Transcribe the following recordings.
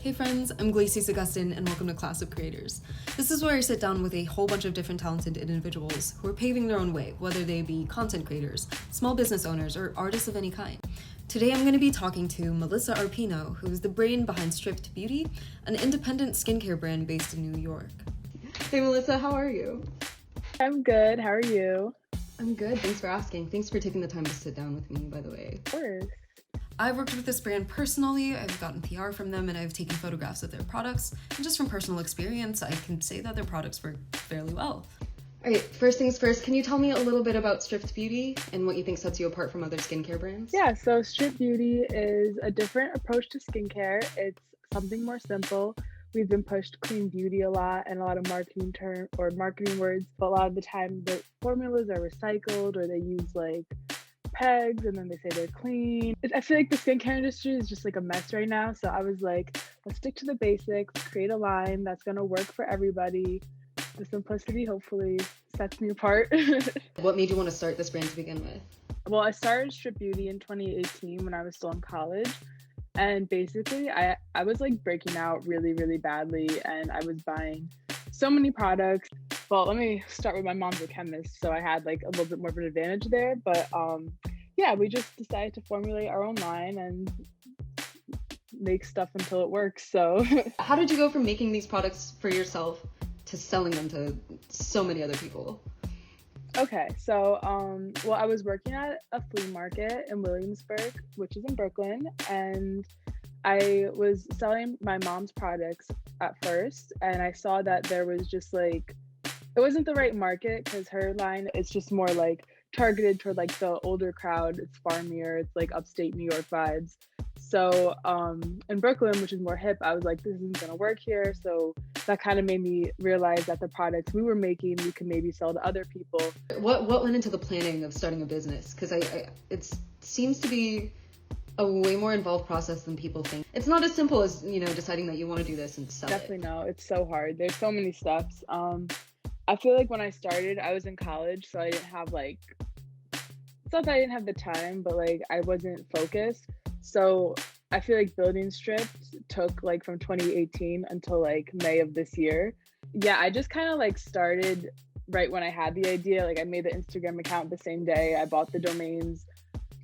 Hey friends, I'm Glacys and welcome to Class of Creators. This is where I sit down with a whole bunch of different talented individuals who are paving their own way, whether they be content creators, small business owners, or artists of any kind. Today I'm going to be talking to Melissa Arpino, who is the brain behind Stripped Beauty, an independent skincare brand based in New York. Hey Melissa, how are you? I'm good. How are you? I'm good. Thanks for asking. Thanks for taking the time to sit down with me, by the way. Of course. I've worked with this brand personally, I've gotten PR from them, and I've taken photographs of their products. And just from personal experience, I can say that their products work fairly well. All right, first things first, can you tell me a little bit about Stripped Beauty and what you think sets you apart from other skincare brands? Yeah, so Stripped Beauty is a different approach to skincare. It's something more simple. We've been pushed clean beauty a lot and a lot of marketing words, but a lot of the time the formulas are recycled or they use like pegs and then they say they're clean. I feel like the skincare industry is just like a mess right now. So I was like, let's stick to the basics, create a line that's gonna work for everybody. The simplicity hopefully sets me apart. What made you want to start this brand to begin with? Well, I started Strip Beauty in 2018 when I was still in college. And basically I was like breaking out really, really badly and I was buying so many products. Well, let me start with my mom's a chemist, so I had like a little bit more of an advantage there. But yeah, we just decided to formulate our own line and make stuff until it works. So how did you go from making these products for yourself to selling them to so many other people? Okay, so well, I was working at a flea market in Williamsburg, which is in Brooklyn, and I was selling my mom's products at first, and I saw that there was just like, it wasn't the right market because her line is just more like targeted toward like the older crowd. It's farmier, it's like upstate New York vibes. So in Brooklyn, which is more hip, I was like, this isn't gonna work here. So that kind of made me realize that the products we were making, we could maybe sell to other people. What went into the planning of starting a business? Because it seems to be a way more involved process than people think. It's not as simple as, deciding that you want to do this and sell Definitely no, it's so hard. There's so many steps. I feel like when I started, I was in college, so I didn't have like, it's not that I didn't have the time, but like I wasn't focused. So I feel like building Stripped took like from 2018 until like May of this year. Yeah, I just kind of like started right when I had the idea. Like I made the Instagram account the same day. I bought the domains.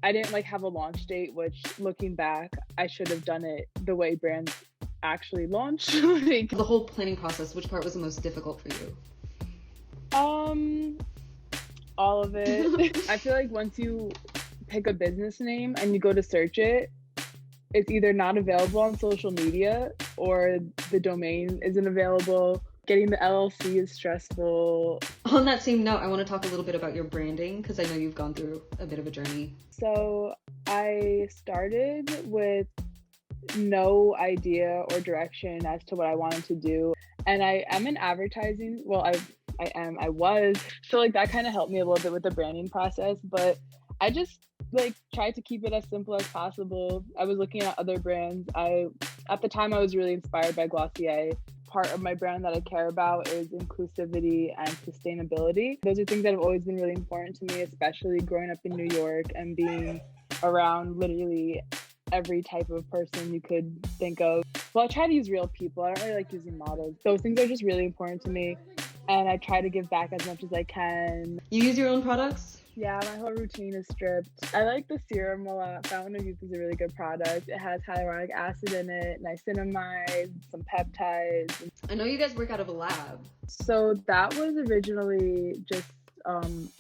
I didn't like have a launch date, which looking back, I should have done it the way brands actually launch. Like, the whole planning process, which part was the most difficult for you? All of it. I feel like once you pick a business name and you go to search it, it's either not available on social media or the domain isn't available. Getting the LLC is stressful. On that same note, I want to talk a little bit about your branding because I know you've gone through a bit of a journey. So I started with no idea or direction as to what I wanted to do. And I am in advertising. Well, I was. So like that kind of helped me a little bit with the branding process, but I just like tried to keep it as simple as possible. I was looking at other brands. At the time I was really inspired by Glacys. Part of my brand that I care about is inclusivity and sustainability. Those are things that have always been really important to me, especially growing up in New York and being around literally every type of person you could think of. Well, I try to use real people. I don't really like using models. Those things are just really important to me. And I try to give back as much as I can. You use your own products? Yeah, my whole routine is stripped. I like the serum a lot. Fountain of Youth is a really good product. It has hyaluronic acid in it, niacinamide, some peptides. I know you guys work out of a lab. So that was originally just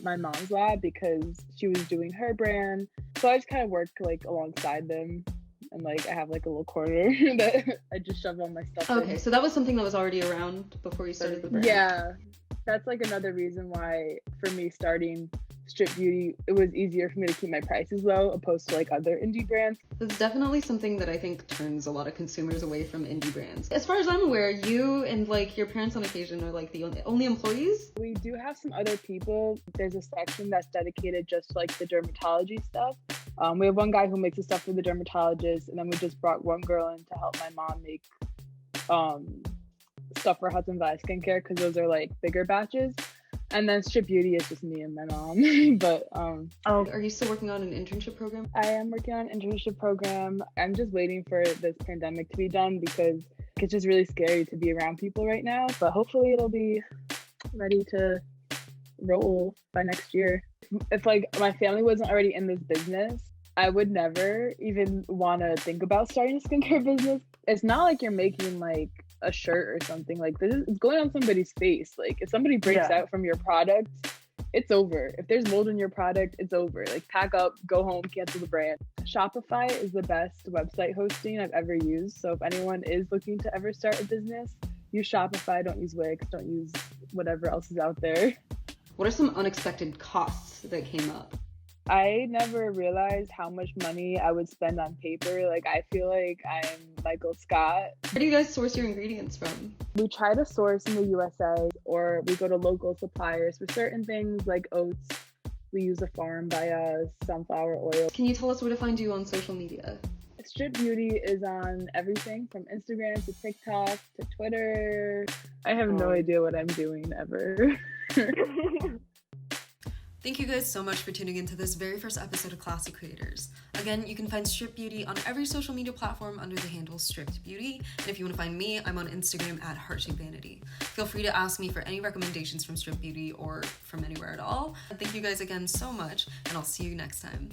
my mom's lab because she was doing her brand. So I just kind of worked like alongside them. And like I have like a little corner that I just shove all my stuff in. Okay, so that was something that was already around before you started the brand? Yeah, that's like another reason why for me starting Strip Beauty, it was easier for me to keep my prices low opposed to like other indie brands. That's definitely something that I think turns a lot of consumers away from indie brands. As far as I'm aware, you and like your parents on occasion are like the only employees? We do have some other people. There's a section that's dedicated just to, like the dermatology stuff. We have one guy who makes the stuff for the dermatologist, and then we just brought one girl in to help my mom make stuff for Hudson Valley Skincare because those are like bigger batches. And then Strip Beauty is just me and my mom. But Oh, are you still working on an internship program? I am working on an internship program. I'm just waiting for this pandemic to be done because it's just really scary to be around people right now. But hopefully it'll be ready to roll by next year. If like my family wasn't already in this business, I would never even want to think about starting a skincare business. It's not like you're making like a shirt or something. Like this is, it's going on somebody's face. Like if somebody breaks out from your product, it's over. If there's mold in your product, it's over. Like pack up, go home, cancel the brand. Shopify is the best website hosting I've ever used. So if anyone is looking to ever start a business, use Shopify. Don't use Wix. Don't use whatever else is out there. What are some unexpected costs that came up? I never realized how much money I would spend on paper. Like, I feel like I'm Michael Scott. Where do you guys source your ingredients from? We try to source in the USA, or we go to local suppliers for certain things like oats. We use a farm by us, sunflower oil. Can you tell us where to find you on social media? Strip Beauty is on everything from Instagram to TikTok to Twitter. I have no idea what I'm doing ever. Thank you guys so much for tuning into this very first episode of Class of Creators. Again, you can find Strip Beauty on every social media platform under the handle Stripped Beauty. And if you want to find me, I'm on Instagram at HeartShapeVanity. Feel free to ask me for any recommendations from Strip Beauty or from anywhere at all. Thank you guys again so much, and I'll see you next time.